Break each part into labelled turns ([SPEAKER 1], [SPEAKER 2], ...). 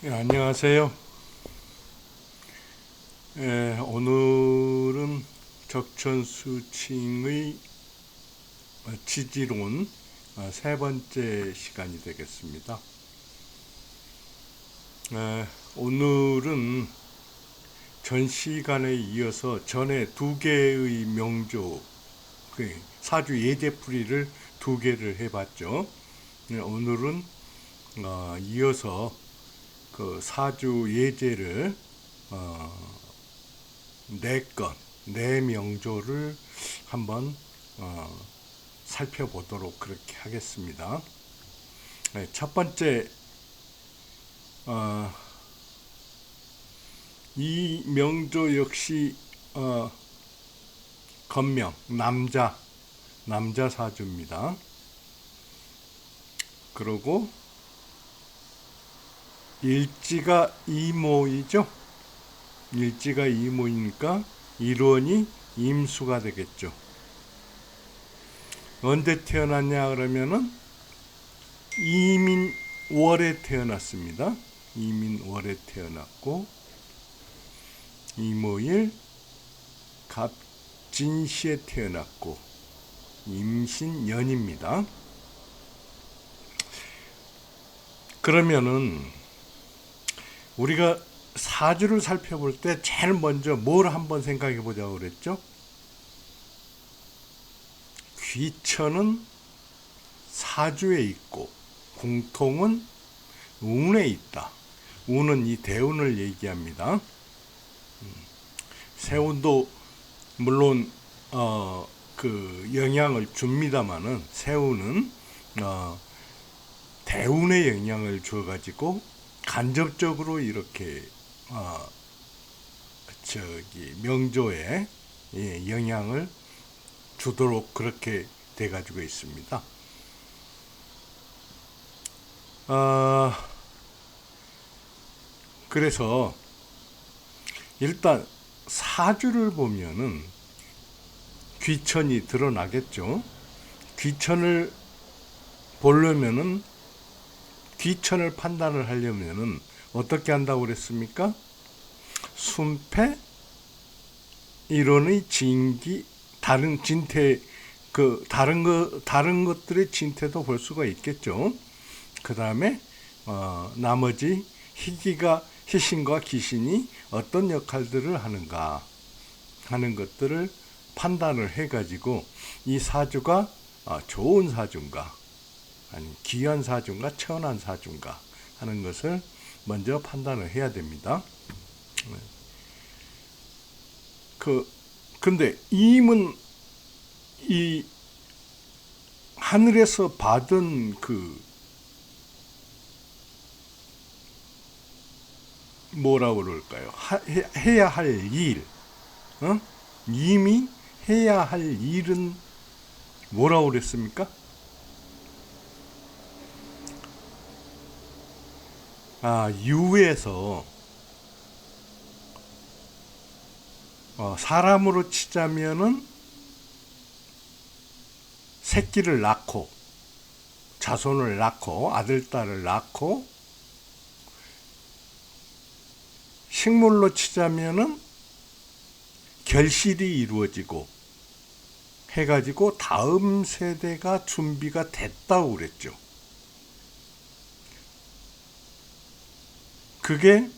[SPEAKER 1] 안녕하세요. 오늘은 적천수칭의 지지론 세 번째 시간이 되겠습니다. 오늘은 전 시간에 이어서 전에 두 개의 명조, 사주 예제풀이를 두 개를 해봤죠. 오늘은 이어서 그 사주 예제를 네 명조를 한번 살펴보도록 그렇게 하겠습니다. 첫 번째, 이 명조 역시 건명 남자 사주입니다. 그리고 일지가 이모이죠. 일지가 이모이니까 일원이 임수가 되겠죠. 언제 태어났냐 그러면은 이민월에 태어났습니다. 이민월에 태어났고 이모일 갑진시에 태어났고 임신년입니다. 그러면은 우리가 사주를 살펴볼 때 제일 먼저 뭘 한번 생각해 보자고 그랬죠? 귀천은 사주에 있고 궁통은 운에 있다. 운은 이 대운을 얘기합니다. 세운도 물론 그 영향을 줍니다마는 세운은 대운의 영향을 줘가지고 간접적으로 이렇게 명조에 영향을 주도록 그렇게 돼가지고 있습니다. 그래서 일단 사주를 보면은 귀천이 드러나겠죠. 귀천을 보려면은 귀천을 판단을 하려면은 어떻게 한다고 그랬습니까? 순패, 일원의 진기, 다른 진태, 다른 것들의 진태도 볼 수가 있겠죠. 그 다음에 나머지 희신과 귀신이 어떤 역할들을 하는가 하는 것들을 판단을 해가지고 이 사주가 좋은 사주인가 아니 귀한 사주인가 천한 사주인가 하는 것을 먼저 판단을 해야 됩니다. 근데 임은 이 하늘에서 받은 뭐라고 그럴까요? 해야 할 일, 임이 해야 할 일은 뭐라고 그랬습니까? 유에서 사람으로 치자면은 새끼를 낳고 자손을 낳고 아들 딸을 낳고 식물로 치자면은 결실이 이루어지고 해가지고 다음 세대가 준비가 됐다고 그랬죠. 그게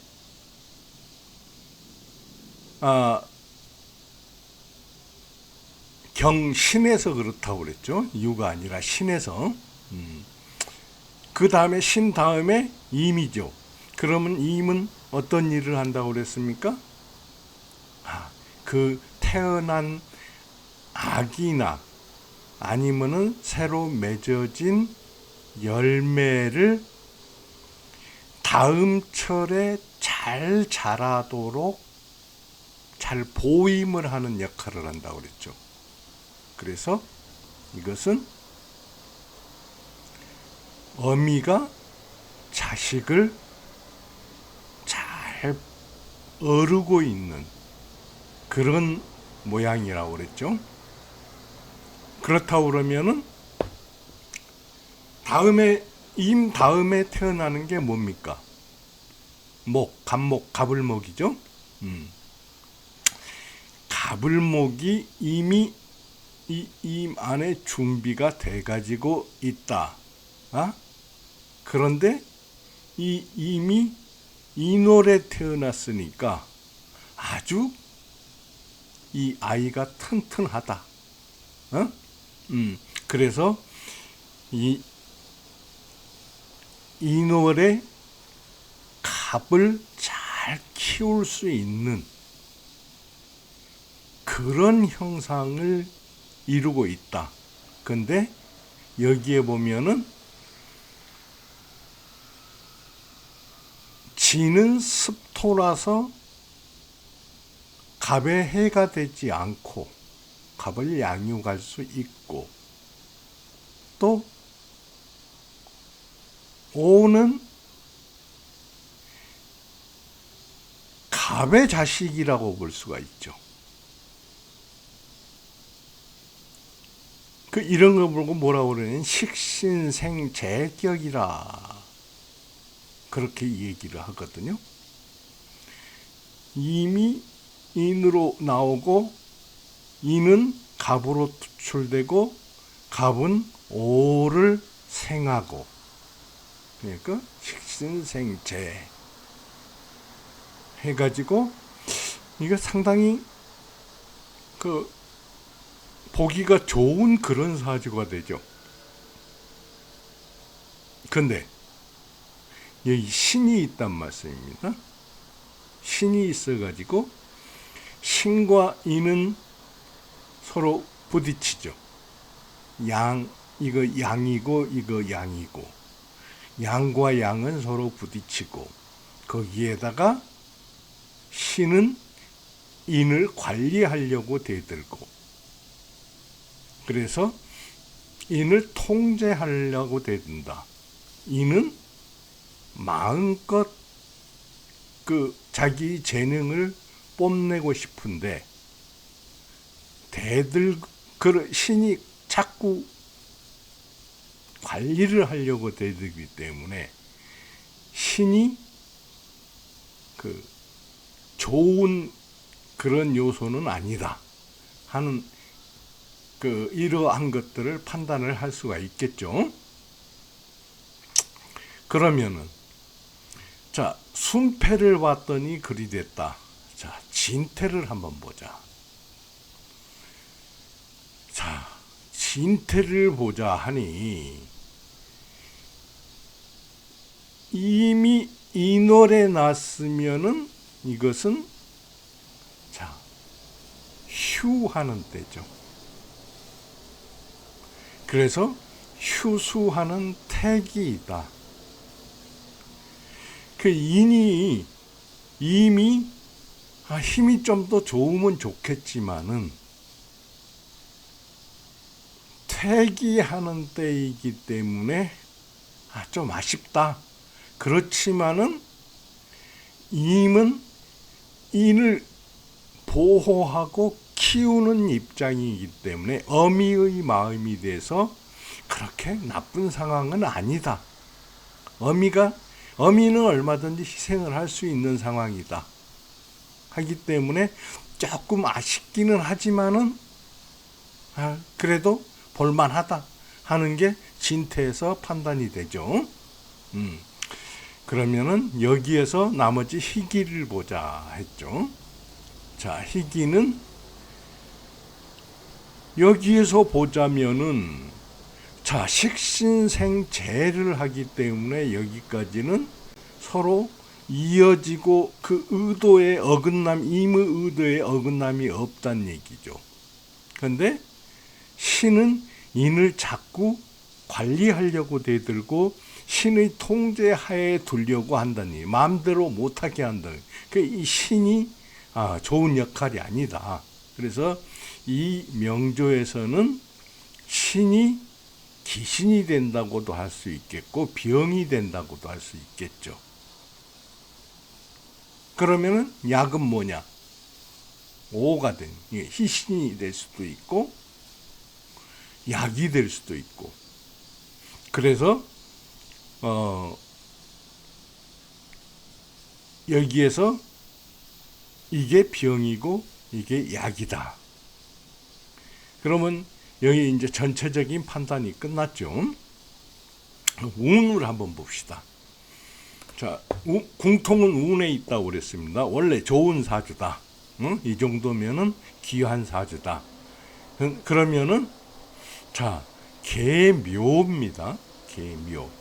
[SPEAKER 1] 경신에서 그렇다고 그랬죠. 유가 아니라 신에서. 그 다음에 신 다음에 임이죠. 그러면 임은 어떤 일을 한다고 그랬습니까? 그 태어난 아기나 아니면은 새로 맺어진 열매를 다음 철에 잘 자라도록 잘 보임을 하는 역할을 한다고 그랬죠. 그래서 이것은 어미가 자식을 잘 어르고 있는 그런 모양이라고 그랬죠. 그렇다고 그러면은 다음에 태어나는 게 뭡니까? 갑목, 가불목이죠. 가불목이 이미 이 임 안에 준비가 돼가지고 있다. 그런데 이미 인월에 태어났으니까 아주 이 아이가 튼튼하다. 그래서 이 인월에 갑을 잘 키울 수 있는 그런 형상을 이루고 있다. 근데 여기에 보면은 지는 습토라서 갑의 해가 되지 않고 갑을 양육할 수 있고, 또 오는 갑의 자식이라고 볼 수가 있죠. 이런 거 보고 뭐라고 그러냐면 식신생재격이라 그렇게 얘기를 하거든요. 이미 인으로 나오고 인은 갑으로 투출되고 갑은 오를 생하고, 그러니까 식신생재 해가지고 이게 상당히 보기가 좋은 그런 사주가 되죠. 근데 여기 신이 있단 말씀입니다. 신이 있어가지고 신과 인은 서로 부딪히죠. 이거 양이고 이거 양이고, 양과 양은 서로 부딪히고, 거기에다가 신은 인을 관리하려고 대들고, 그래서 인을 통제하려고 대든다. 인은 마음껏 자기 재능을 뽐내고 싶은데 신이 자꾸 관리를 하려고 대들기 때문에 신이 좋은 그런 요소는 아니다 하는 이러한 것들을 판단을 할 수가 있겠죠. 그러면은 자, 순패를 봤더니 그리 됐다. 자, 진태를 한번 보자. 자, 진태를 보자 하니 이미 인월에 났으면은 이것은 자, 휴하는 때죠. 그래서 휴수하는 태기이다. 인이 이미 힘이 좀 더 좋으면 좋겠지만은 태기하는 때이기 때문에 좀 아쉽다. 그렇지만은 임은 인을 보호하고 키우는 입장이기 때문에 어미의 마음이 돼서 그렇게 나쁜 상황은 아니다. 어미는 얼마든지 희생을 할 수 있는 상황이다 하기 때문에 조금 아쉽기는 하지만은 그래도 볼만하다 하는 게 진태에서 판단이 되죠. 그러면은 여기에서 나머지 희기를 보자 했죠. 자, 희기는 여기에서 보자면은 자, 식신생재를 하기 때문에 여기까지는 서로 이어지고 의도의 어긋남, 임의 의도의 어긋남이 없다는 얘기죠. 그런데 신은 인을 자꾸 관리하려고 대들고 신의 통제하에 두려고 한다니, 마음대로 못하게 한다니. 이 신이 좋은 역할이 아니다. 그래서 이 명조에서는 신이 귀신이 된다고도 할 수 있겠고 병이 된다고도 할 수 있겠죠. 그러면은 약은 뭐냐? 오가 된 희신이 될 수도 있고 약이 될 수도 있고. 그래서 여기에서 이게 병이고 이게 약이다. 그러면 여기 이제 전체적인 판단이 끝났죠. 운을 한번 봅시다. 자, 궁통은 운에 있다고 그랬습니다. 원래 좋은 사주다. 응? 이 정도면은 귀한 사주다. 그러면은 자, 계묘입니다. 계묘.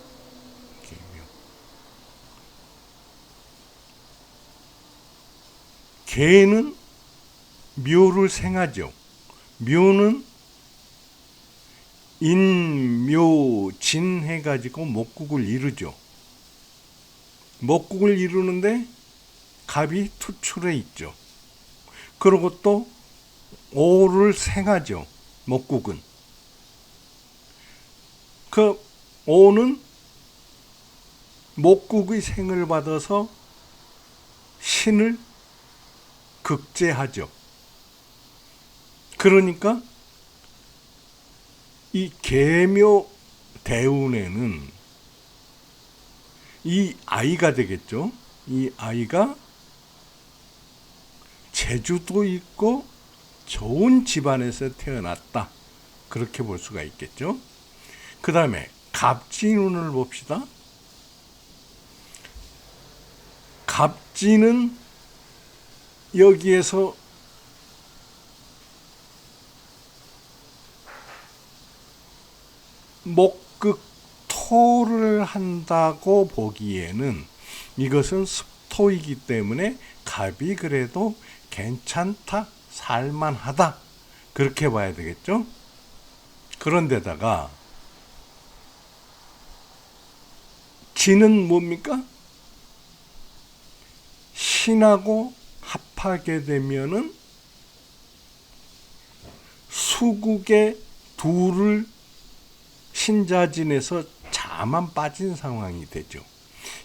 [SPEAKER 1] 계는 묘를 생하죠. 묘는 인묘진 해가지고 목국을 이루죠. 목국을 이루는데 갑이 투출해 있죠. 그리고 또 오를 생하죠. 목국은. 그 오는 목국의 생을 받아서 신을 극제하죠. 그러니까 이 계묘 대운에는 이 아이가 되겠죠. 이 아이가 재주도 있고 좋은 집안에서 태어났다. 그렇게 볼 수가 있겠죠. 그 다음에 갑진운을 봅시다. 갑진은 여기에서 목극토를 한다고 보기에는 이것은 습토이기 때문에 갑이 그래도 괜찮다, 살만하다, 그렇게 봐야 되겠죠. 그런데다가 진은 뭡니까? 신하고 합하게 되면은 수국의 둘을 신자진에서 자만 빠진 상황이 되죠.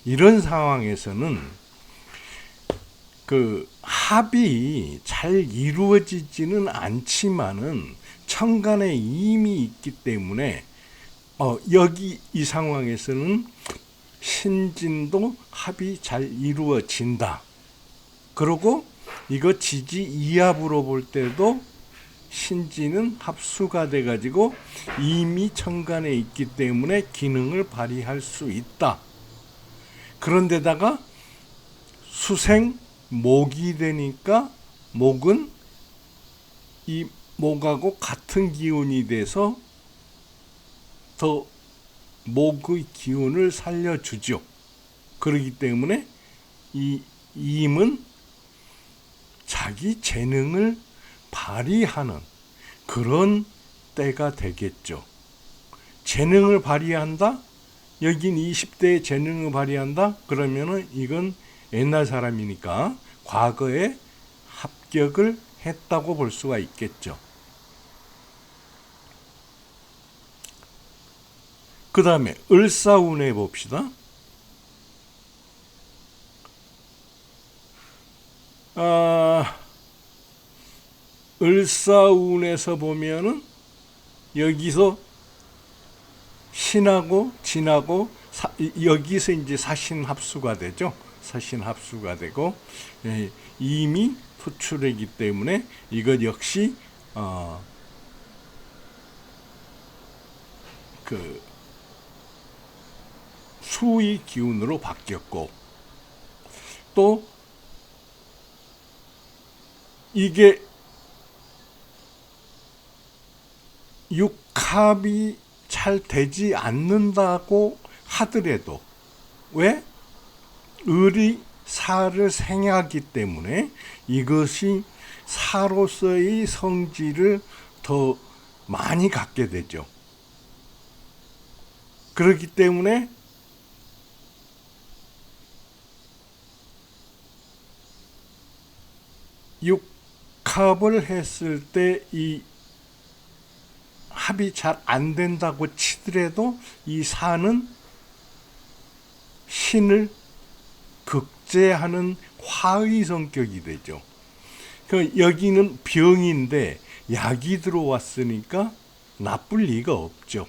[SPEAKER 1] 이런 상황에서는 그 합이 잘 이루어지지는 않지만은 천간에 임이 있기 때문에 여기 이 상황에서는 신진도 합이 잘 이루어진다. 그리고 이거 지지 이합으로 볼 때도 신진은 합수가 돼가지고 이미 천간에 있기 때문에 기능을 발휘할 수 있다. 그런데다가 수생 목이 되니까 목은 이 목하고 같은 기운이 돼서 더 목의 기운을 살려주죠. 그렇기 때문에 이 임은 자기 재능을 발휘하는 그런 때가 되겠죠. 재능을 발휘한다? 여긴 20대에 재능을 발휘한다? 그러면은 이건 옛날 사람이니까 과거에 합격을 했다고 볼 수가 있겠죠. 그 다음에 을사운에 봅시다. 을사운에서 보면은 여기서 신하고 진하고 여기서 이제 사신합수가 되죠. 사신합수가 되고 이미 투출이기 때문에 이것 역시 그 수의 기운으로 바뀌었고, 또 이게 육합이 잘 되지 않는다고 하더라도, 왜? 을이 사를 생하기 때문에 이것이 사로서의 성질을 더 많이 갖게 되죠. 그렇기 때문에 육합을 했을 때 이 합이 잘 안 된다고 치더라도 이 사는 신을 극제하는 화의 성격이 되죠. 여기는 병인데 약이 들어왔으니까 나쁠 리가 없죠.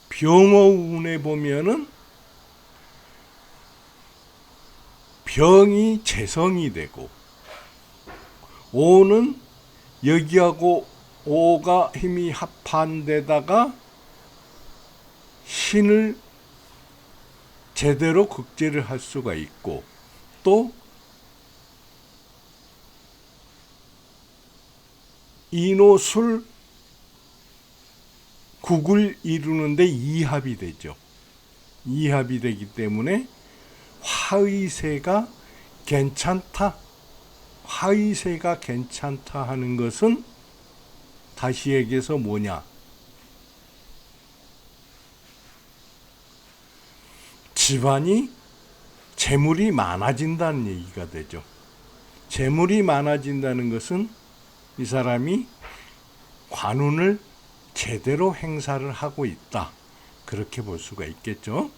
[SPEAKER 1] 병어운에 보면은 병이 재성이 되고, 오는 여기하고 오가 힘이 합한 데다가 신을 제대로 극제를 할 수가 있고, 또 인호술 국을 이루는데 이합이 되죠. 이합이 되기 때문에 화의세가 괜찮다. 화의세가 괜찮다 하는 것은 다시 얘기해서 뭐냐? 집안이 재물이 많아진다는 얘기가 되죠. 재물이 많아진다는 것은 이 사람이 관운을 제대로 행사를 하고 있다. 그렇게 볼 수가 있겠죠.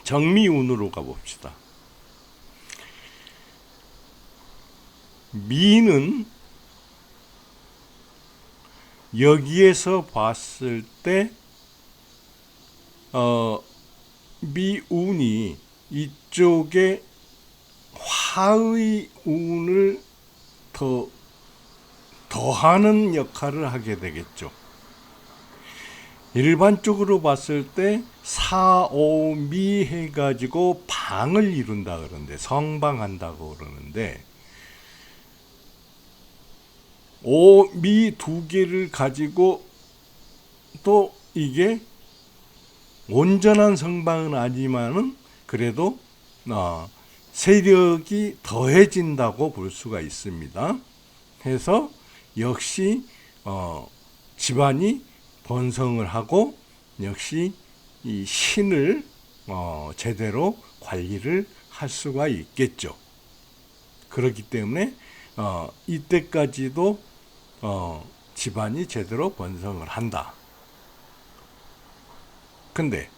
[SPEAKER 1] 정미운으로 가봅시다. 미는 여기에서 봤을 때 미운이 이쪽에 화의 운을 더하는 역할을 하게 되겠죠. 일반적으로 봤을 때 사오미 해가지고 방을 이룬다 그러는데, 성방한다고 그러는데, 오미 두 개를 가지고 또 이게 온전한 성방은 아니지만은 그래도 세력이 더해진다고 볼 수가 있습니다. 해서 역시 집안이 번성을 하고 역시 이 신을 제대로 관리를 할 수가 있겠죠. 그렇기 때문에 이때까지도 집안이 제대로 번성을 한다. 근데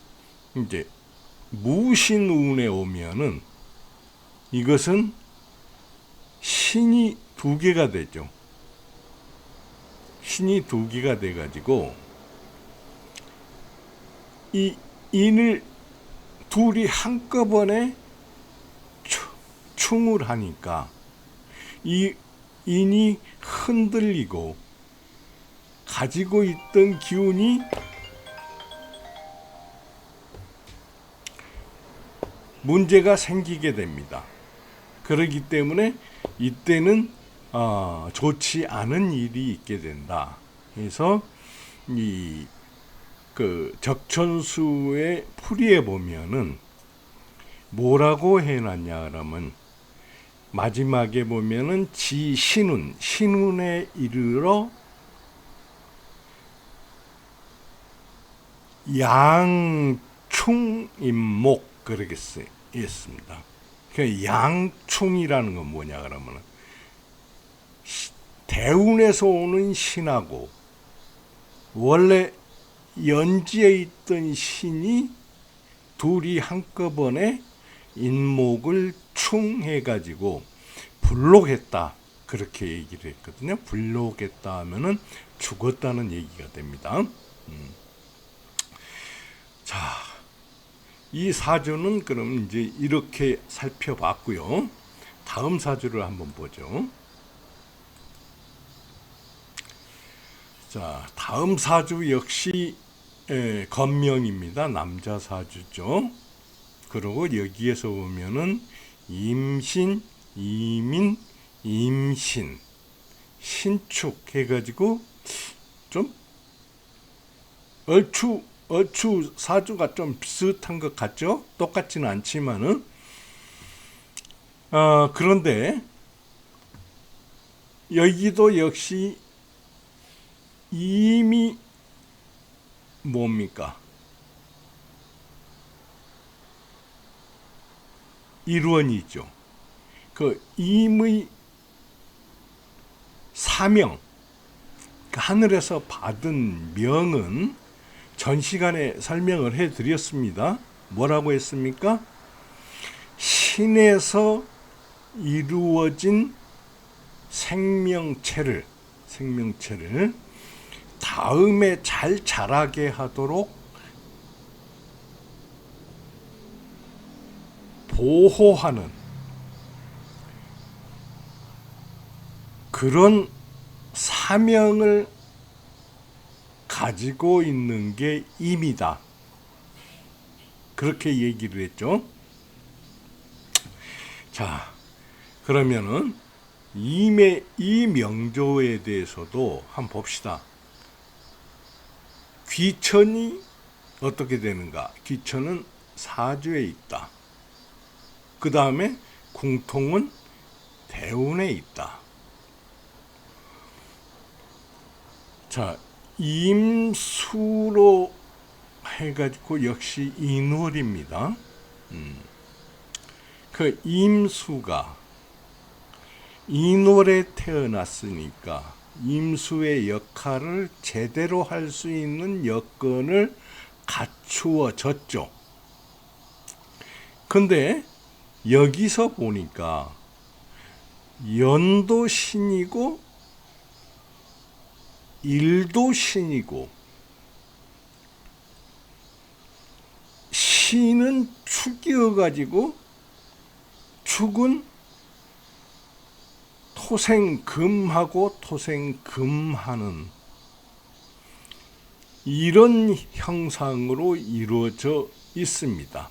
[SPEAKER 1] 이제 무신운에 오면은 이것은 신이 두 개가 되죠. 신이 두 개가 돼가지고 이 인을 둘이 한꺼번에 충을 하니까 이 인이 흔들리고 가지고 있던 기운이 문제가 생기게 됩니다. 그렇기 때문에 이때는 좋지 않은 일이 있게 된다. 그래서 이 적천수의 풀이에 보면은 뭐라고 해놨냐 그러면 마지막에 보면은 신운에 이르러 양충임목 그렇게 쓰였습니다. 그 양충이라는 건 뭐냐 그러면 대운에서 오는 신하고 원래 연지에 있던 신이 둘이 한꺼번에 인목을 충해가지고 불록했다 그렇게 얘기를 했거든요. 불록했다 하면은 죽었다는 얘기가 됩니다. 자, 이 사주는 그럼 이제 이렇게 살펴봤고요. 다음 사주를 한번 보죠. 자, 다음 사주 역시 건명입니다. 남자 사주죠. 그리고 여기에서 보면은 임신, 이민, 임신, 신축 해가지고 좀 얼추 사주가 좀 비슷한 것 같죠? 똑같지는 않지만은 그런데 여기도 역시 임이 뭡니까? 일원이죠. 그 임의 사명, 하늘에서 받은 명은 전 시간에 설명을 해드렸습니다. 뭐라고 했습니까? 신에서 이루어진 생명체를 다음에 잘 자라게 하도록 보호하는 그런 사명을 가지고 있는 게 임이다. 그렇게 얘기를 했죠. 자, 그러면은 임의 이 명조에 대해서도 한번 봅시다. 귀천이 어떻게 되는가? 귀천은 사주에 있다. 그 다음에 궁통은 대운에 있다. 자, 임수로 해가지고 역시 인월입니다. 그 임수가 인월에 태어났으니까 임수의 역할을 제대로 할 수 있는 여건을 갖추어졌죠. 근데 여기서 보니까 연도 신이고 일도 신이고 신은 축이어가지고 축은 토생금하고 토생금하는 이런 형상으로 이루어져 있습니다.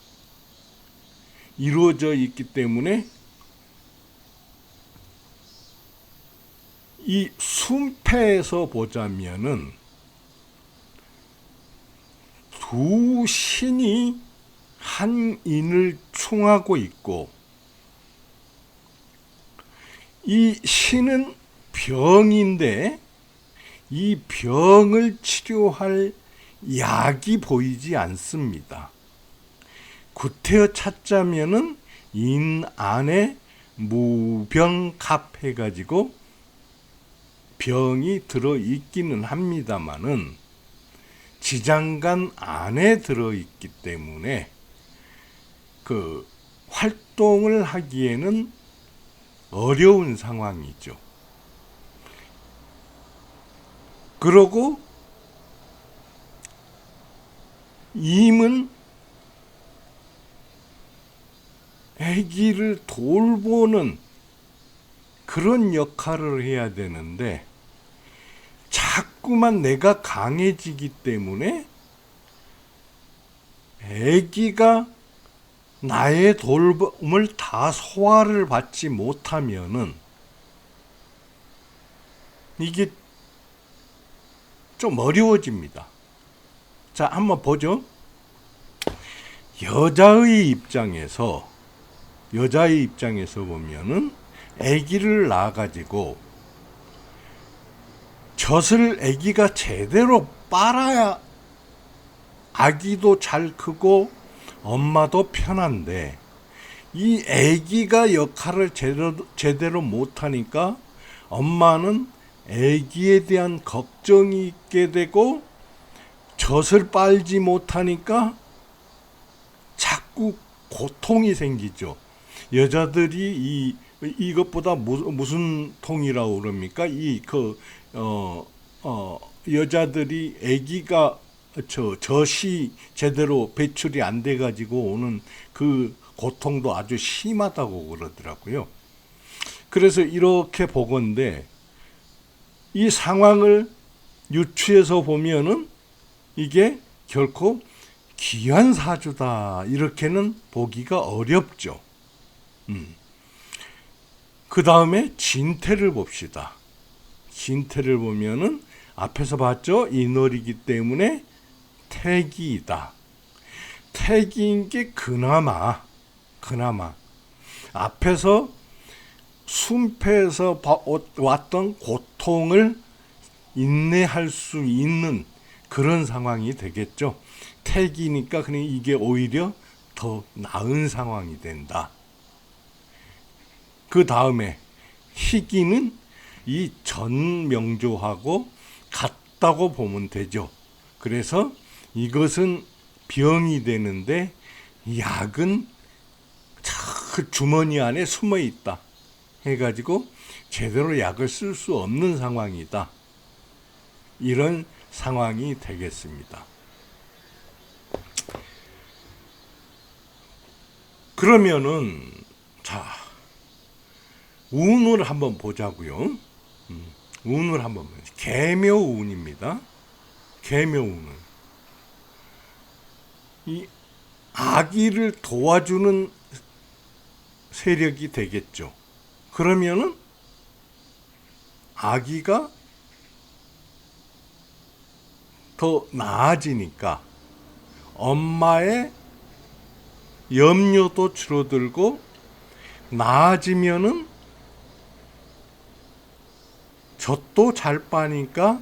[SPEAKER 1] 이루어져 있기 때문에 이 순패에서 보자면은 두 신이 한 인을 충하고 있고 이 신은 병인데 이 병을 치료할 약이 보이지 않습니다. 구태여 찾자면은 인 안에 무병갑 해가지고 병이 들어있기는 합니다마는 지장간 안에 들어있기 때문에 그 활동을 하기에는 어려운 상황이죠. 그러고 임은 아기를 돌보는 그런 역할을 해야 되는데 자꾸만 내가 강해지기 때문에 아기가 나의 돌봄을 다 소화를 받지 못하면은 이게 좀 어려워집니다. 자, 한번 보죠. 여자의 입장에서 보면은 아기를 낳아가지고 젖을 아기가 제대로 빨아야 아기도 잘 크고 엄마도 편한데 이 아기가 역할을 제대로 못하니까 엄마는 아기에 대한 걱정이 있게 되고 젖을 빨지 못하니까 자꾸 고통이 생기죠. 여자들이 이것보다 무슨 통이라고 그럽니까? 여자들이 아기가 젖이 제대로 배출이 안 돼 가지고 오는 그 고통도 아주 심하다고 그러더라고요. 그래서 이렇게 보건대 이 상황을 유추해서 보면은 이게 결코 귀한 사주다 이렇게는 보기가 어렵죠. 그 다음에 진태를 봅시다. 진태를 보면은 앞에서 봤죠? 인월이기 때문에 태기이다. 태기인 게 그나마 앞에서 순패에서 왔던 고통을 인내할 수 있는 그런 상황이 되겠죠. 태기니까 그냥 이게 오히려 더 나은 상황이 된다. 그 다음에 희기는 이 전명조하고 같다고 보면 되죠. 그래서 이것은 병이 되는데 약은 그 주머니 안에 숨어 있다 해가지고 제대로 약을 쓸 수 없는 상황이다. 이런 상황이 되겠습니다. 그러면은 자, 운을 한번 보자고요. 운을 한번 보자. 계묘운입니다. 계묘운은 이 아기를 도와주는 세력이 되겠죠. 그러면은 아기가 더 나아지니까 엄마의 염려도 줄어들고 나아지면은 젖도 잘 빠니까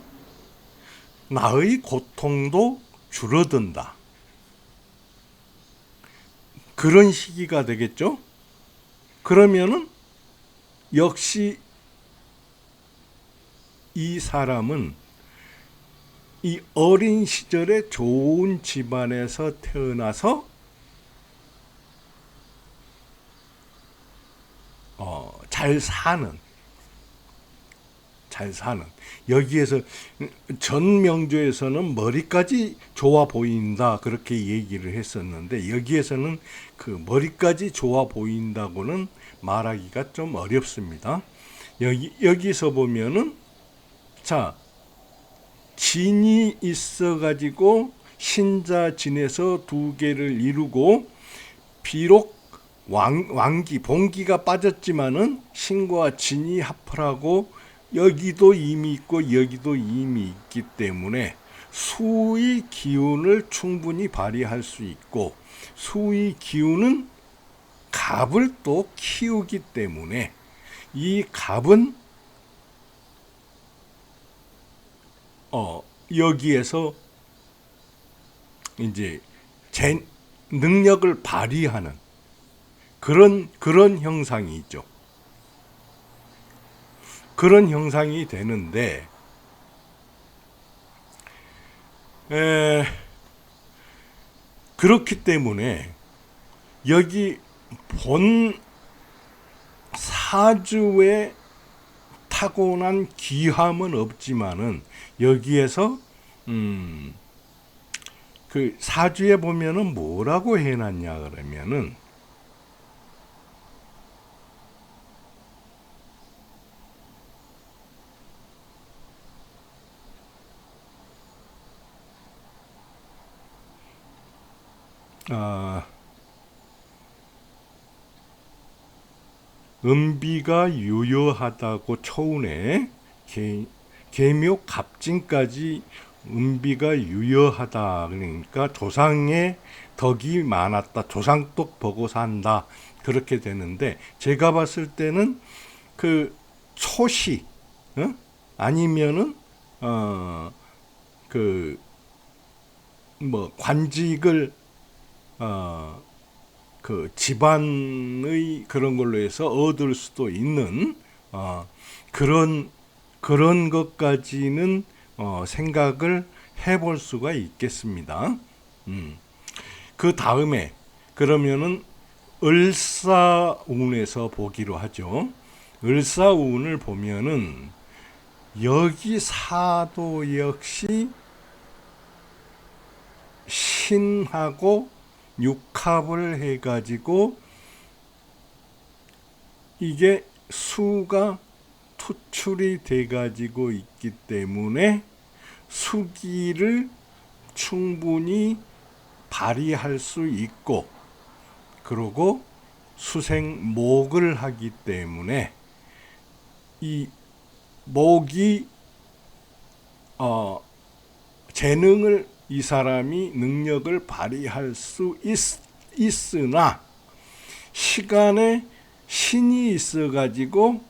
[SPEAKER 1] 나의 고통도 줄어든다. 그런 시기가 되겠죠. 그러면은 역시 이 사람은 이 어린 시절에 좋은 집안에서 태어나서 잘 사는 여기에서 전 명조에서는 머리까지 좋아 보인다 그렇게 얘기를 했었는데 여기에서는 그 머리까지 좋아 보인다고는 말하기가 좀 어렵습니다. 여기서 보면은 자, 진이 있어 가지고 신자 진에서 두 개를 이루고 비록 왕기 봉기가 빠졌지만은 신과 진이 합하고 여기도 이미 있고 여기도 이미 있기 때문에 수의 기운을 충분히 발휘할 수 있고 수의 기운은 갑을 또 키우기 때문에 이 갑은 여기에서 이제 제 능력을 발휘하는 그런 형상이 있죠. 그런 형상이 되는데 그렇기 때문에 여기 본 사주에 타고난 귀함은 없지만은 여기에서 그 사주에 보면은 뭐라고 해놨냐 그러면은 음비가 유효하다고 초운에 계묘 갑진까지 음비가 유효하다 그러니까 조상의 덕이 많았다 조상떡 보고 산다 그렇게 되는데 제가 봤을 때는 그 초시 아니면은 그 뭐 관직을 그 집안의 그런 걸로 해서 얻을 수도 있는 그런 것까지는 생각을 해볼 수가 있겠습니다. 그 다음에 그러면은 을사운에서 보기로 하죠. 을사운을 보면은 여기 사도 역시 신하고 육합을 해가지고 이게 수가 투출이 돼가지고 있기 때문에 수기를 충분히 발휘할 수 있고 그리고 수생목을 하기 때문에 이 목이 재능을 이 사람이 능력을 발휘할 수 있으나 시간에 신이 있어가지고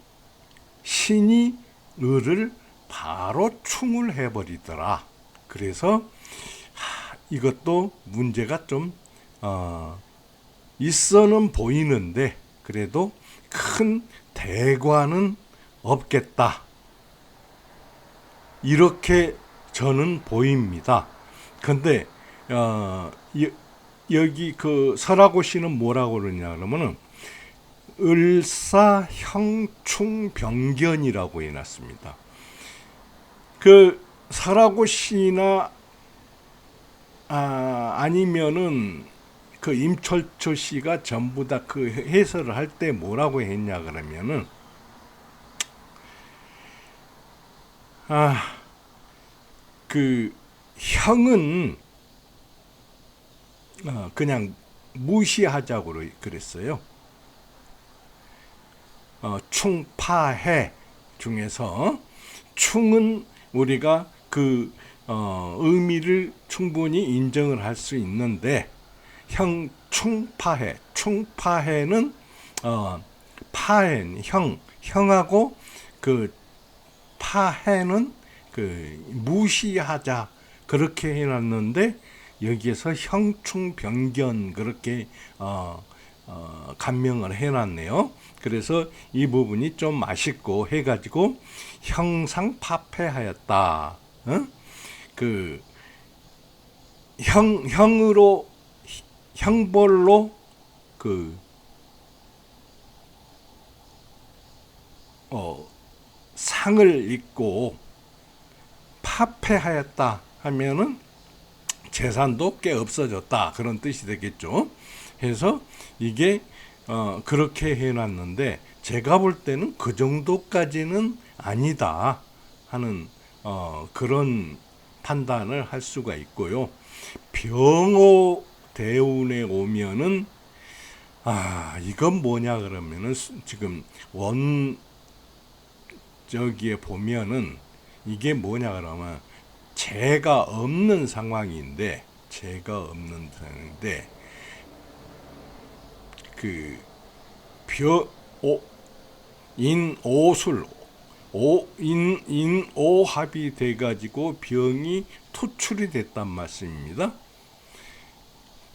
[SPEAKER 1] 신이 을을 바로 충을 해버리더라. 그래서 이것도 문제가 좀 있어는 보이는데 그래도 큰 대과는 없겠다. 이렇게 저는 보입니다. 근데 여기 그 설하고 씨는 뭐라고 그러냐 그러면은 을사형충병견이라고 해놨습니다. 그 설하고 씨나 아니면은 그 임철초 씨가 전부 다 그 해설을 할 때 뭐라고 했냐 그러면은 그 형은 그냥 무시하자고 그랬어요. 충파해 중에서 충은 우리가 그 의미를 충분히 인정을 할 수 있는데 충파해는 파해는 형하고 그 파해는 그 무시하자 그렇게 해놨는데 여기에서 형충병견 그렇게 감명을 해놨네요. 그래서 이 부분이 좀 아쉽고 해가지고 형상파폐하였다. 그 형으로 형벌로 그 상을 입고 파폐하였다 하면은 재산도 꽤 없어졌다 그런 뜻이 되겠죠. 그래서 이게 그렇게 해놨는데 제가 볼 때는 그 정도까지는 아니다 하는 그런 판단을 할 수가 있고요. 병호 대운에 오면은 이건 뭐냐 그러면은 지금 저기에 보면은 이게 뭐냐 그러면 재가 없는 상황인데 그 인오술 인오합이 돼가지고 병이 투출이 됐단 말씀입니다.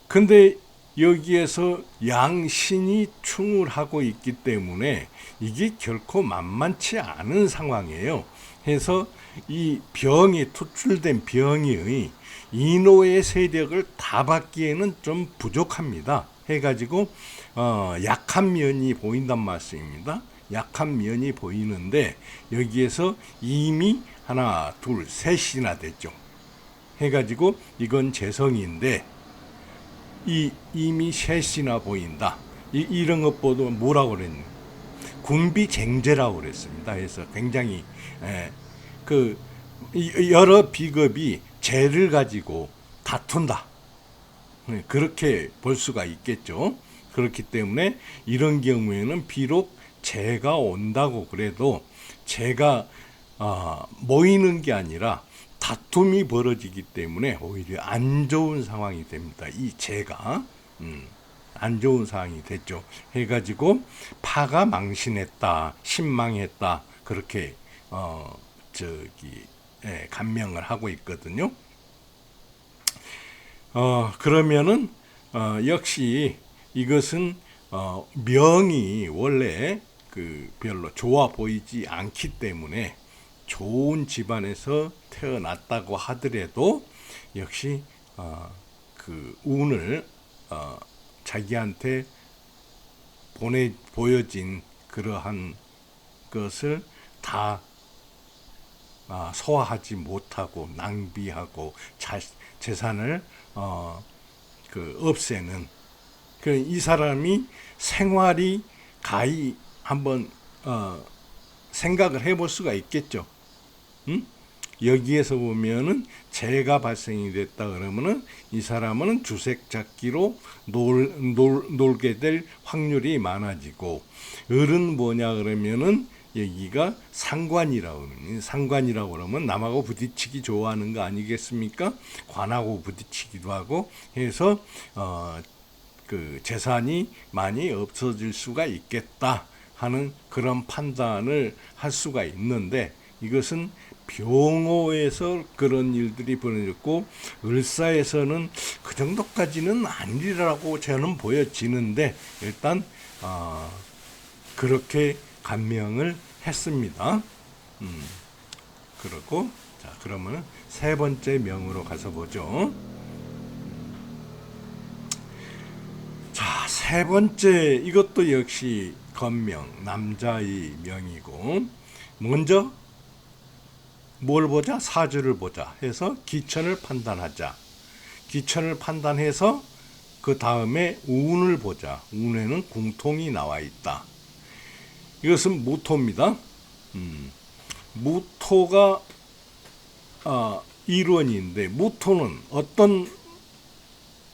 [SPEAKER 1] 근데 여기에서 양신이 충을 하고 있기 때문에 이게 결코 만만치 않은 상황이에요. 그래서 이 병이 투출된 병이 인호의 세력을 다 받기에는 좀 부족합니다. 해가지고 약한 면이 보인단 말씀입니다. 약한 면이 보이는데 여기에서 이미 하나, 둘, 셋이나 됐죠. 해가지고 이건 재성인데 이미 셋이나 보인다. 이런 것보다 뭐라고 그랬냐? 군비쟁제라고 그랬습니다. 그래서 굉장히 그 여러 비겁이 죄를 가지고 다툰다. 그렇게 볼 수가 있겠죠. 그렇기 때문에 이런 경우에는 비록 죄가 온다고 그래도 죄가 모이는 게 아니라 다툼이 벌어지기 때문에 오히려 안 좋은 상황이 됩니다. 이 죄가 안 좋은 상황이 됐죠. 해가지고 파가 망신했다, 신망했다 그렇게 감명을 하고 있거든요. 그러면은 역시 이것은 명이 원래 그 별로 좋아 보이지 않기 때문에 좋은 집안에서 태어났다고 하더라도 역시 그 운을 자기한테 보여진 그러한 것을 다 소화하지 못하고 낭비하고 재산을 없애는 이 사람이 생활이 가히 한번 생각을 해볼 수가 있겠죠. 여기에서 보면은 재가 발생이 됐다 그러면은 이 사람은 주색잡기로 놀게 될 확률이 많아지고 을은 뭐냐 그러면은 여기가 상관이라고 그러면 남하고 부딪히기 좋아하는 거 아니겠습니까? 관하고 부딪히기도 하고 해서 그 재산이 많이 없어질 수가 있겠다 하는 그런 판단을 할 수가 있는데 이것은 병호에서 그런 일들이 벌어졌고 을사에서는 그 정도까지는 아니라고 저는 보여지는데 일단 그렇게 감명을 했습니다. 그렇고 자 그러면 세 번째 명으로 가서 보죠. 자, 세 번째 이것도 역시 건명 남자의 명이고 먼저 뭘 보자? 사주를 보자 해서 기천을 판단하자. 기천을 판단해서 그 다음에 운을 보자. 운에는 궁통이 나와 있다. 이것은 무토입니다. 무토가 일원인데 무토는 어떤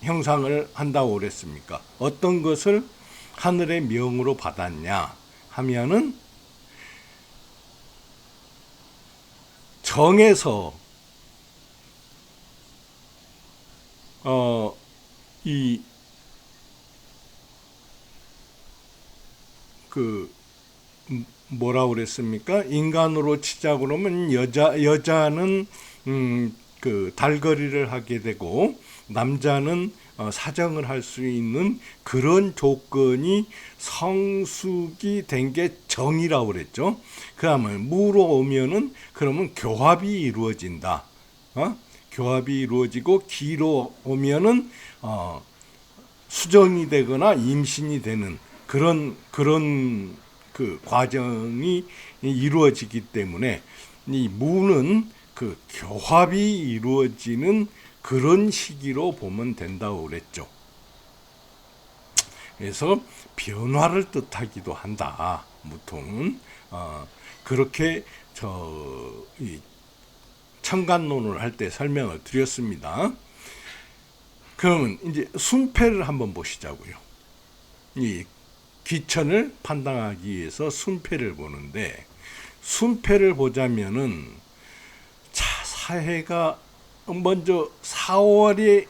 [SPEAKER 1] 형상을 한다고 그랬습니까? 어떤 것을 하늘의 명으로 받았냐 하면은 정에서 이 뭐라고 그랬습니까? 인간으로 치자 그러면 여자는 그 달거리를 하게 되고 남자는 사정을 할 수 있는 그런 조건이 성숙이 된 게 정이라고 그랬죠. 그러면 무로 오면은 그러면 교합이 이루어진다. 교합이 이루어지고 기로 오면은 수정이 되거나 임신이 되는 그런 그 과정이 이루어지기 때문에 이 무는 그 교합이 이루어지는 그런 시기로 보면 된다고 그랬죠. 그래서 변화를 뜻하기도 한다. 무통은 그렇게 이 청간론을 할 때 설명을 드렸습니다. 그러면 이제 순패를 한번 보시자고요. 이 기천을 판단하기 위해서 순패를 보는데 순패를 보자면은 사해가 먼저 4월에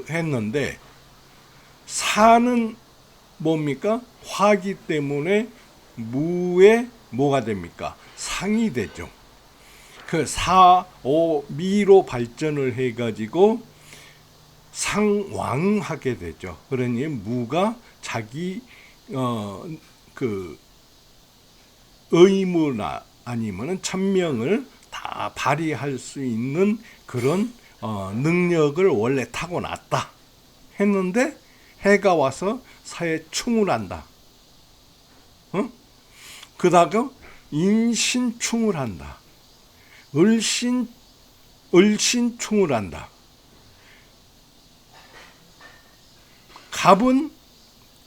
[SPEAKER 1] 했는데 사는 뭡니까? 화기 때문에 무에 뭐가 됩니까? 상이 되죠. 그 미로 발전을 해가지고 상왕하게 되죠. 그러니 무가 자기 의무나 아니면은 천명을 다 발휘할 수 있는 그런 능력을 원래 타고났다 했는데 해가 와서 사에 충을 한다. 그다가 인신충을 한다. 을신충을 한다. 갑은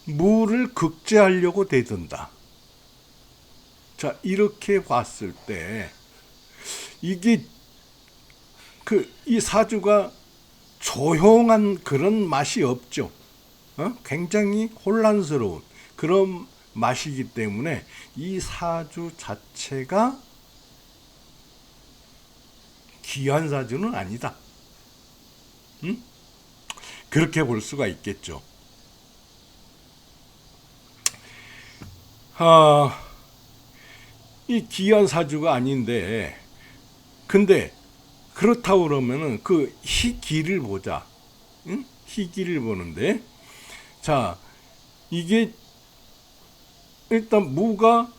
[SPEAKER 1] 무를 극제하려고 대든다. 자, 이렇게 봤을 때 이게 이 사주가 조용한 그런 맛이 없죠. 굉장히 혼란스러운 그런 맛이기 때문에 이 사주 자체가 귀한 사주는 아니다. 그렇게 볼 수가 있겠죠. 이 귀한 사주가 아닌데 근데 그렇다고 그러면은 그 희기를 보자. 희기를 보는데 자 이게 일단 무가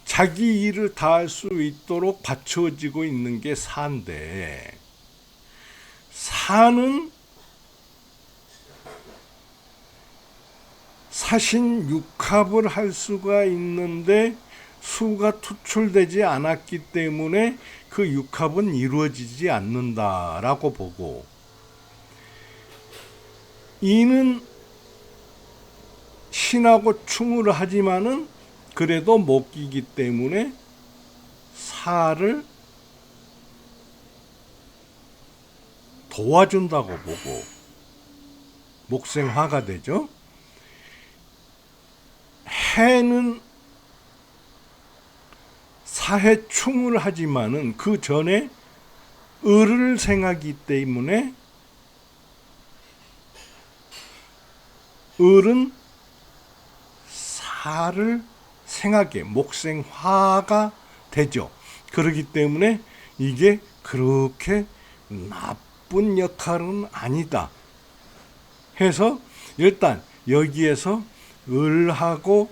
[SPEAKER 1] 자기 일을 다 할 수 있도록 받쳐지고 있는 게 사인데 사는 사신 육합을 할 수가 있는데 수가 투출되지 않았기 때문에 그 육합은 이루어지지 않는다라고 보고 이는 신하고 충을 하지만은 그래도 못 끼기 때문에 사를 도와준다고 보고 목생화가 되죠. 해는 사해 충을 하지만은 그 전에 을을 생하기 때문에 을은 사를 생하게 목생화가 되죠. 그렇기 때문에 이게 그렇게 나쁜 역할은 아니다 해서 일단 여기에서 을하고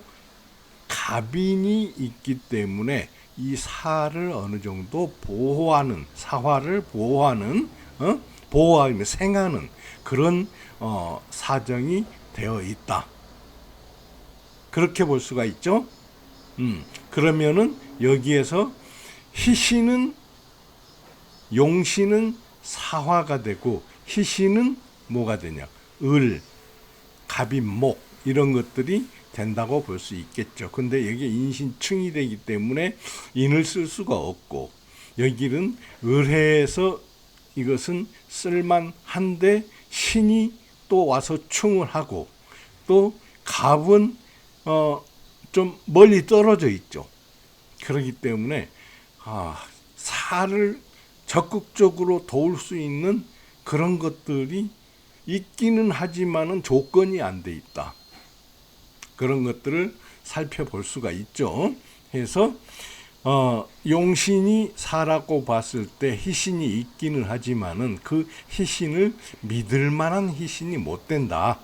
[SPEAKER 1] 갑인이 있기 때문에 이 사를 어느 정도 보호하는 사화를 보호하면 생하는 그런 사정이 되어 있다. 그렇게 볼 수가 있죠. 그러면은 여기에서 희신은 용신은 사화가 되고 희신은 뭐가 되냐? 을, 갑인, 목 이런 것들이 된다고 볼 수 있겠죠. 근데 여기 인신충이 되기 때문에 인을 쓸 수가 없고, 여기는 을해에서 이것은 쓸만한데 신이 또 와서 충을 하고, 또 갑은 좀 멀리 떨어져 있죠. 그렇기 때문에 사를 적극적으로 도울 수 있는 그런 것들이 있기는 하지만은 조건이 안 돼 있다. 그런 것들을 살펴볼 수가 있죠. 그래서 용신이 사라고 봤을 때 희신이 있기는 하지만은 그 희신을 믿을 만한 희신이 못 된다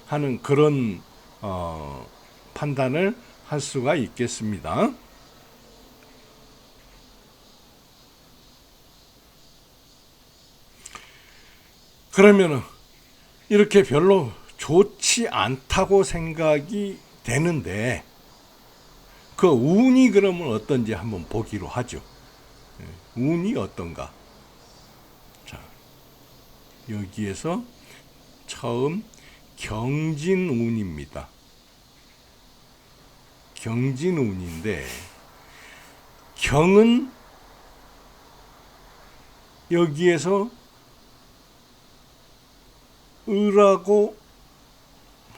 [SPEAKER 1] 하는 그런 판단을 할 수가 있겠습니다. 그러면은 이렇게 별로 좋지 않다고 생각이 되는데, 그 운이 그러면 어떤지 한번 보기로 하죠. 운이 어떤가? 자, 여기에서 처음 경진운입니다. 경진운인데, 경은 여기에서 을하고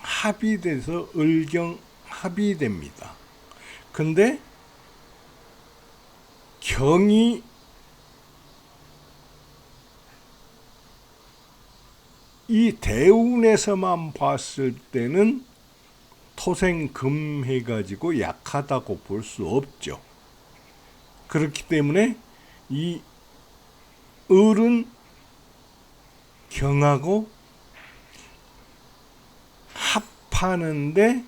[SPEAKER 1] 합이 돼서 을경 합이 됩니다. 근데 경이 이 대운에서만 봤을 때는 토생금 해가지고 약하다고 볼 수 없죠. 그렇기 때문에 이 을은 경하고 합하는데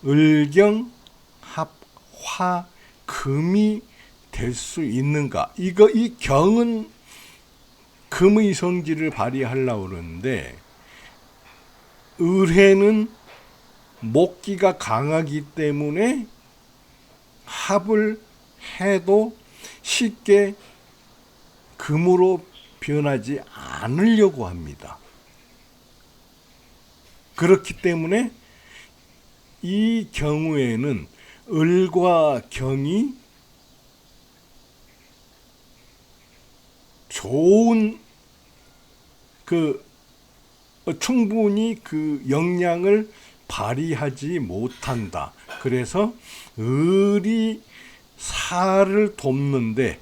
[SPEAKER 1] 을경 합화 금이 될 수 있는가? 이 경은 금의 성질을 발휘하려고 그러는데, 을해는 목기가 강하기 때문에 합을 해도 쉽게 금으로 변하지 않으려고 합니다. 그렇기 때문에 이 경우에는 을과 경이 좋은 충분히 그 역량을 발휘하지 못한다. 그래서 을이 사를 돕는데,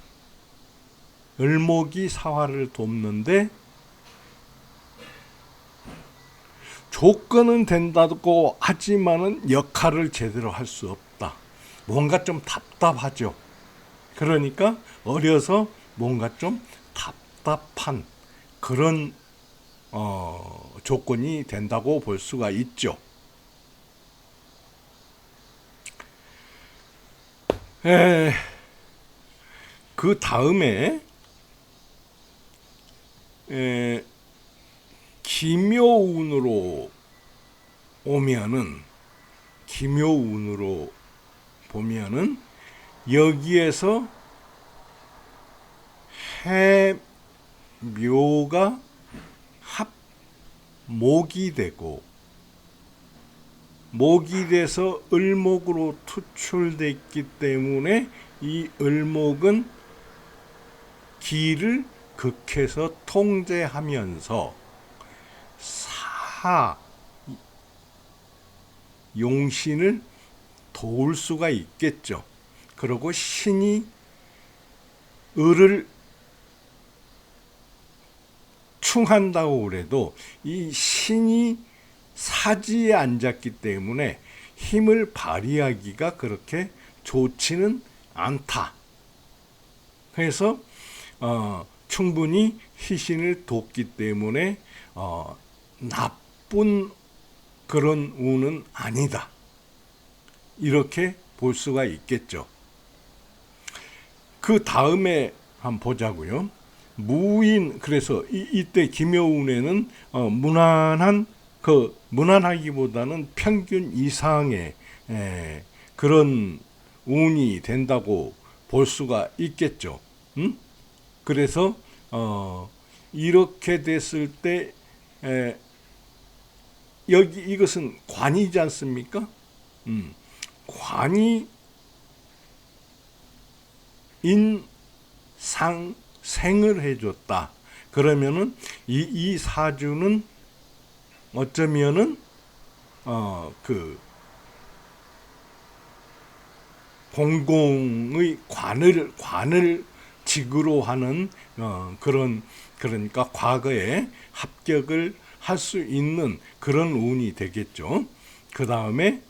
[SPEAKER 1] 을목이 사화를 돕는데 조건은 된다고 하지만은 역할을 제대로 할 수 없다. 뭔가 좀 답답하죠. 그러니까 어려서 뭔가 좀 답답한 그런 조건이 된다고 볼 수가 있죠. 그 다음에 기묘운으로 보면은 여기에서 해묘가 합목이 되고, 목이 돼서 을목으로 투출됐기 때문에 이 을목은 기를 극해서 통제하면서 용신을 도울 수가 있겠죠. 그리고 신이 을을 충한다고 그래도 이 신이 사지에 앉았기 때문에 힘을 발휘하기가 그렇게 좋지는 않다. 그래서 충분히 희신을 돕기 때문에 나쁜 그런 운은 아니다. 이렇게 볼 수가 있겠죠. 그 다음에 한번 보자고요. 무인, 그래서 이때 기묘운에는 무난하기보다는 평균 이상의 그런 운이 된다고 볼 수가 있겠죠. 그래서 이렇게 됐을 때 여기 이것은 관이지 않습니까? 관이 인상생을 해줬다. 그러면은 이 사주는 어쩌면은 그 공공의 관을 직으로 하는 그러니까 과거에 합격을 할 수 있는 그런 운이 되겠죠. 그 다음에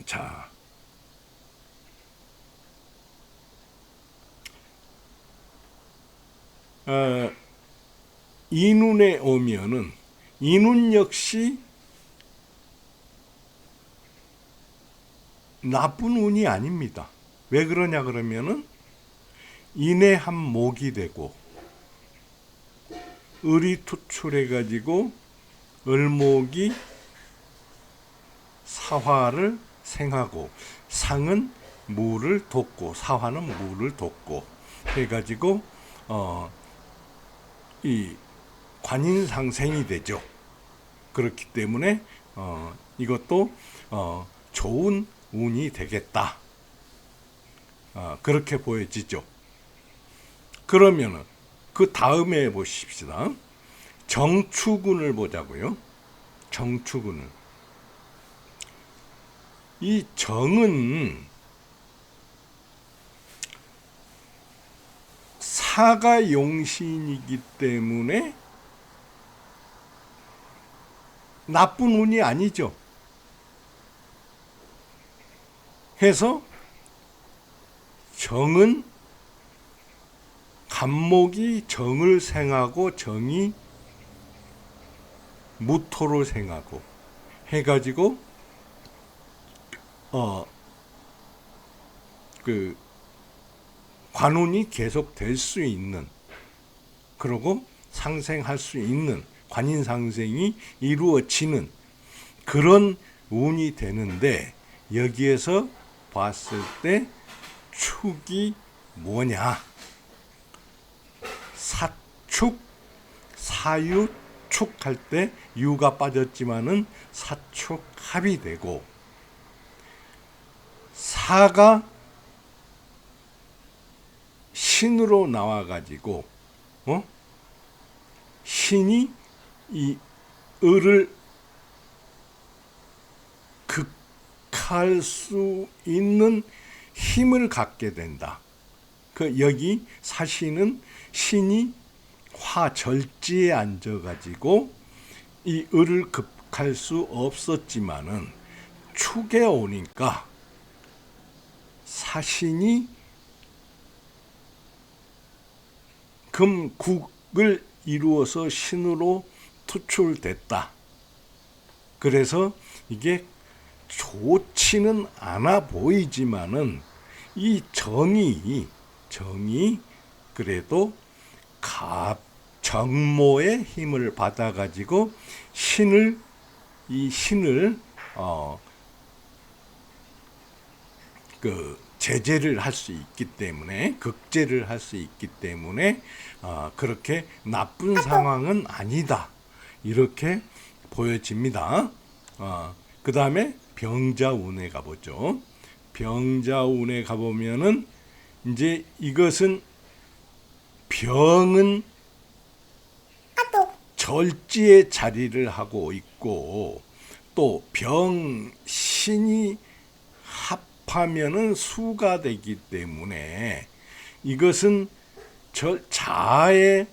[SPEAKER 1] 자, 이눈에 오면은 이눈 역시 나쁜 운이 아닙니다. 왜 그러냐 그러면은 인해한 목이 되고 을이 투출해 가지고 을목이 사화를 생하고 상은 무를 돋고 사화는 무를 돋고 해가지고 이 관인상생이 되죠. 그렇기 때문에 이것도 좋은 운이 되겠다. 그렇게 보여지죠. 그러면은 그 다음에 보십시다. 정축운을 보자고요. 정축운을. 이 정은 사가 용신이기 때문에 나쁜 운이 아니죠. 해서 정은 간목이 정을 생하고 정이 무토를 생하고 해가지고 그 관운이 계속 될 수 있는, 그리고 상생할 수 있는 관인상생이 이루어지는 그런 운이 되는데, 여기에서 봤을 때 축이 뭐냐? 사축, 사유축 할 때 유가 빠졌지만은 사축합이 되고, 사가 신으로 나와가지고 신이 이 을을 극할 수 있는 힘을 갖게 된다. 그 여기 사신은 신이 화절지에 앉아가지고 이 을을 극할 수 없었지만은 축에 오니까 사신이 금국을 이루어서 신으로 투출됐다. 그래서 이게 좋지는 않아 보이지만은 이 정이 그래도 정모의 힘을 받아가지고 신을 제재를 할 수 있기 때문에, 극제를 할 수 있기 때문에 그렇게 나쁜 상황은 아니다, 이렇게 보여집니다. 그 다음에 병자운에 가보죠. 병자운에 가보면은 이제 이것은 병은 절지에 자리를 하고 있고, 또 병신이 합하면은 수가 되기 때문에 이것은 자아의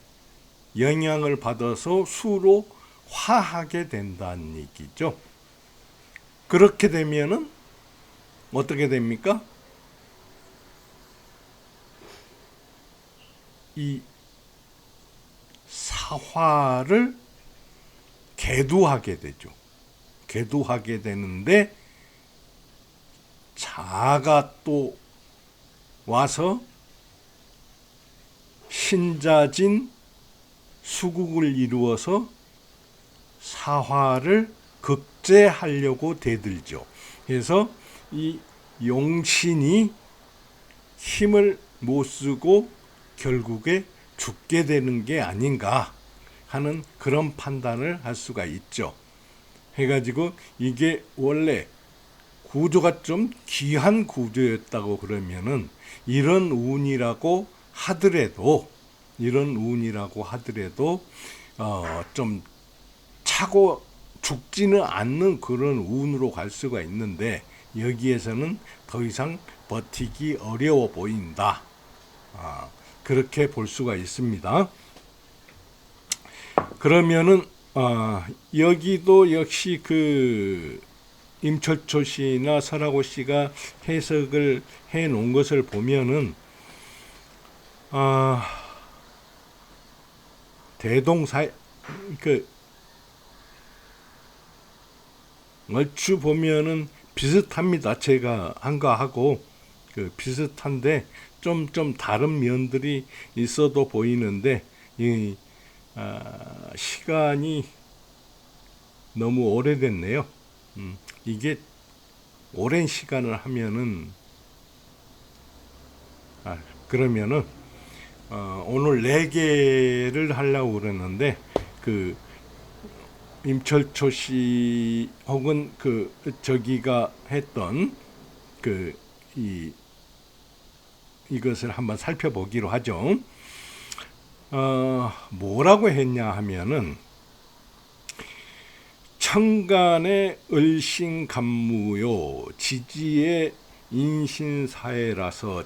[SPEAKER 1] 영향을 받아서 수로 화하게 된다는 얘기죠. 그렇게 되면은 어떻게 됩니까? 이 사화를 계두하게 되죠. 계두하게 되는데 자가 또 와서 신자진 수국을 이루어서 사화를 극제하려고 대들죠. 그래서 이 용신이 힘을 못 쓰고 결국에 죽게 되는 게 아닌가 하는 그런 판단을 할 수가 있죠. 해가지고 이게 원래 구조가 좀 귀한 구조였다고 그러면은 이런 운이라고 하더라도 좀 차고 죽지는 않는 그런 운으로 갈 수가 있는데 여기에서는 더 이상 버티기 어려워 보인다. 그렇게 볼 수가 있습니다. 그러면은 여기도 역시 그 임철초 씨나 설하고 씨가 해석을 해 놓은 것을 보면은 대동사 그 얼추 보면은 비슷합니다. 제가 한 거하고 그 비슷한데 좀 다른 면들이 있어도 보이는데 이 시간이 너무 오래됐네요. 이게 오랜 시간을 하면은 그러면은 오늘 4개를 하려고 그랬는데 그 임철초 씨 혹은 그 저기가 했던 그 이것을 한번 살펴보기로 하죠. 뭐라고 했냐 하면은 천간의 을신간무요 지지의 인신사회라서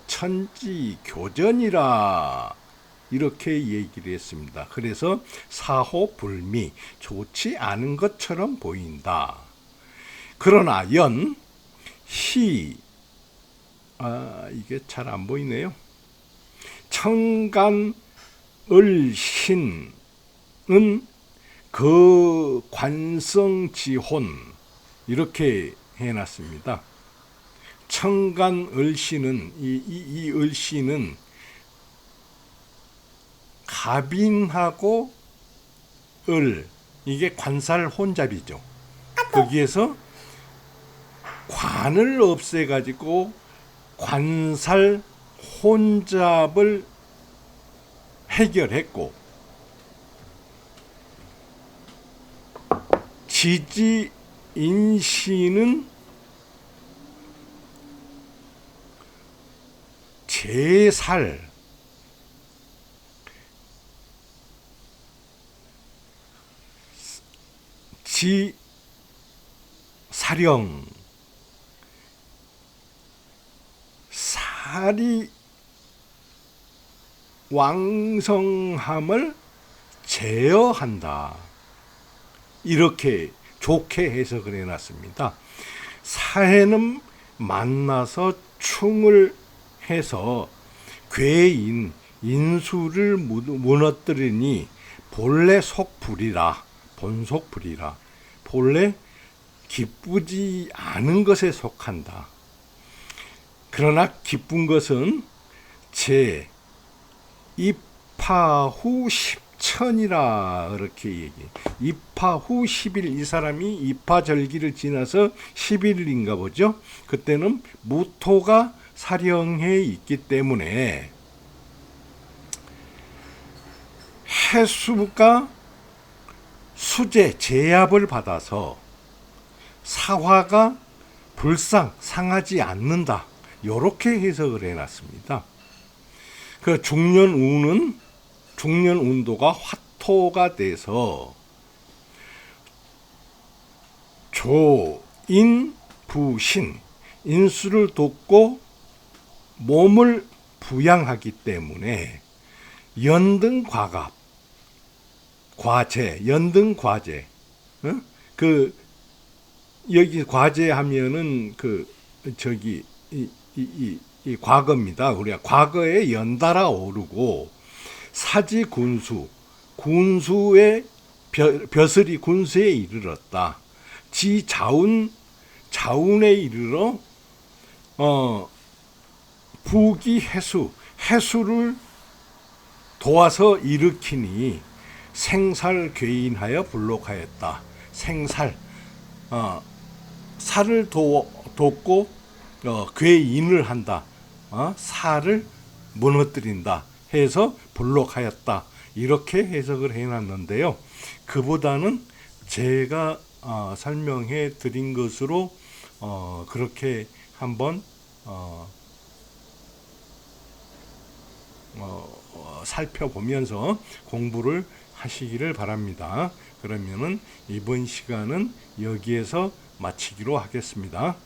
[SPEAKER 1] 천지교전이라 이렇게 얘기를 했습니다. 그래서 사호불미 좋지 않은 것처럼 보인다. 그러나 희 이게 잘 안 보이네요. 천간 을신은 그 관성지혼 이렇게 해놨습니다. 천간 을신은 이 을신은 갑인하고 을 이게 관살 혼잡이죠. 거기에서 관을 없애가지고 관살 혼잡을 해결했고 지지 인신은 제살 지사령 살이 왕성함을 제어한다. 이렇게 좋게 해석을 해놨습니다. 사해는 만나서 충을 해서 괴인 인수를 무너뜨리니 본래 속불이라 본속불이라 본래 기쁘지 않은 것에 속한다. 그러나 기쁜 것은 제 입하 후 10천이라 그렇게 얘기해. 입하 후 10일 이 사람이 입하절기를 지나서 11일인가 보죠. 그때는 무토가 사령해 있기 때문에 해수가 수재 제압을 받아서 사화가 불상 상하지 않는다. 이렇게 해석을 해놨습니다. 그 중년 운도가 화토가 돼서 조인 부신 인수를 돕고 몸을 부양하기 때문에 연등 과갑 과제 연등 과제 그 여기 과제 하면은 그 저기 이 과거입니다. 우리가 과거에 연달아 오르고 사지 군수 군수의 벼슬이 군수에 이르렀다. 지 자운에 이르러 부기 해수를 도와서 일으키니 생살 괴인하여 불록하였다. 생살 살을 돕고 괴인을 한다. 살을 무너뜨린다 해서 불록하였다. 이렇게 해석을 해놨는데요. 그보다는 제가 설명해 드린 것으로 그렇게 한번 살펴보면서 공부를 하시기를 바랍니다. 그러면은 이번 시간은 여기에서 마치기로 하겠습니다.